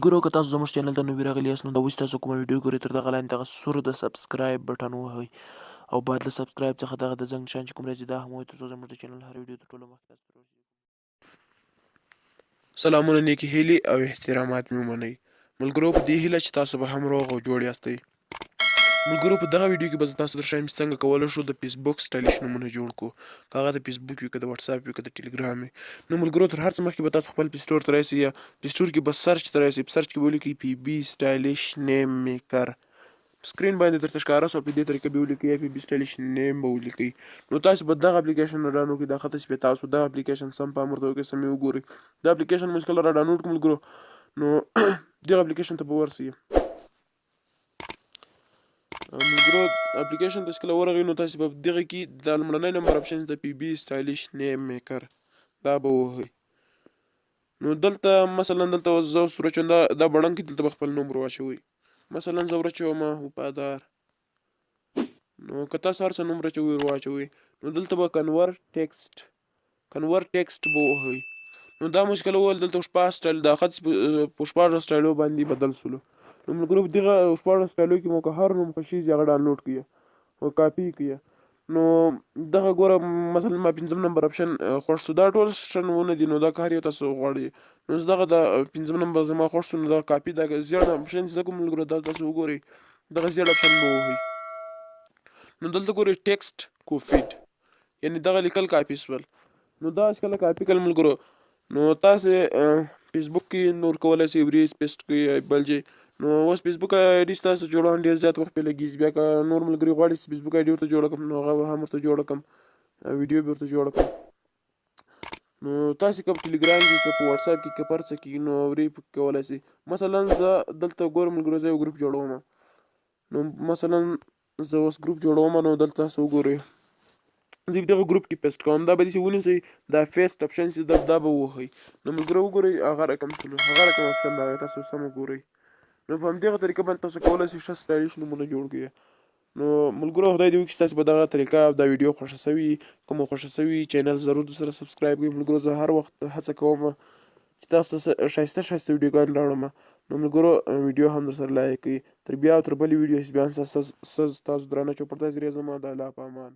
ملګرو که تاسو زموږ چینل ته نوي راغلي یاست نو دا اوس تاسو کومه ویډیو ګورئ تر دغه لاندې دغه سور د سبسکرایب بټن ووهئ او بعد له سبسکرایب څخه دغه د زنګ نشان چې کوم راځي دا هم ووهئ تر څو زموږ د چینل هر ویډیو تر ټولو مخکې تاسو ته ورسیږي. سلامونه نیکې هیلې او احترامات مې ومنئ ملګرو په دې هیله چې تاسو به هم روغ او جوړ یاستئ. ملګرو په دغه ویډیو کې به زه تاسو درښایم چې څنګه کولی شو د فیسبوک سټایلیش نومونه جوړ کړو، که هغه د فیسبوک وي که د وټساپ وي که د ټیلیګرام وي. نو ملګرو تر هر څه مخکې به تاسو خپل پلی سټور ته راشئ یا پلی سټور کې به سرچ ته راشئ. په سرچ کې به ولیکئ پی بي سټایلیش نیم میکر. سکرین باندې درته ښکاره شو په دې طریقه به ولیکئ یا پی بي سټایلیش نیم به ولیکئ. نو تاسو به دغه اپلیکیشن را ډاونلوډ کړئ. دا ښه ده چې تاسو دغه اپلیکیشن سم پام ورته وکړئ، سم یې وګورئ. دا اپلیکیشن مو چې کله را ډاونلوډ کړو ملګرو نو دغه اپلیکیشن ته به ورسئ. ملګرو اپلیکیشن ته چې کله ورغئ نو تاسو به دغه کې د لومړنی نمبر اپشن د پی بي سټایلیش نیم میکر دا به ووهئ. نو دلته مثلا دلته زه اوس ورچوم دا بڼن کې دلته به خپل نوم ور واچوئ. مثلا زه ورچوم وفادار. نو که تاسو هر څه نوم ورچوئ ور واچوئ نو دلته به کنورټ ټیکسټ به ووهئ. نو دا مو چې کله وویل دلته شپږ سټایل دا خط په شپږو سټایلو باندې بدل سولو. نو ملګرو په دغه شپږو سټایلو کې مو که هر نوم خوښېږي هغه ډاونلوډ کړئ او کاپي کړئ. نو دغه ګوره مثلا ما پنځم نمبر اپشن خوښ شو. دا ټول شنونه دي نو دا که هر یو تاسو غواړئ. نو دغه د پنځم نمبر زما خوښ شو نو دا کاپي دا زیړ اپشن چې زه کوم ملګرو دا تاسو وګورئ دغه زیړ اپشن به ووهئ. نو دلته ګورئ ټیکسټ کوفیډ یعنې دغه لیکل کاپي سول. نو دا چې کله کاپي کړل ملګرو نو تاسې فیسبوک کې نور کولی شئ وریج پیسټ کړئ بل ځای. نو اوس فیسبوک آی ډي ستاسو جوړول ډېر زیات وخت پرې لګېږي. بیا که نور ملګري غواړي چې فیسبوک آی ډي ورته جوړه کړم نو هغه به هم ورته جوړه کړم، ویډیو به ورته جوړه کړم. نو تاسې که په ټیلیګرام کې که په وټساپ کې که په هر څه کې نو ورې پکې کولی شئ. مثلا زه دلته ګورم ملګرو زه یو ګروپ جوړوم. نو مثلا زه اوس ګروپ جوړوم نو دلته تاسو وګورئ زه دغه ګروپ کې پیسټ کوم. دا به داسې ونیسئ دا پیسټ اپشن چې دا به ووهئ. نو ملګرو وګورئ هغه رقم سلو هغه رقم اپشن راغی تاسو سم وګورئ. نو په همدغه طریقه باندې تاسو کولی شئ ښه سټایلیش نومونه جوړ کړئ. نو ملګرو خدای دې وکړي چې تاسو به دغه طریقه دا ویډیو خوښه شوي کومه خوښه شوي چینل ضرور سره سبسکرایب کړئ. ملګرو زه هر وخت هڅه کوم چې تاسو ته ښایسته ویډیوګانې راوړم. نو ملګرو ویډیو هم درسره لایک کړئ. تر بیا او تر بلې ویډیو بیا ستاسو درانه چوپړ ته زه ځم. د الله په امان.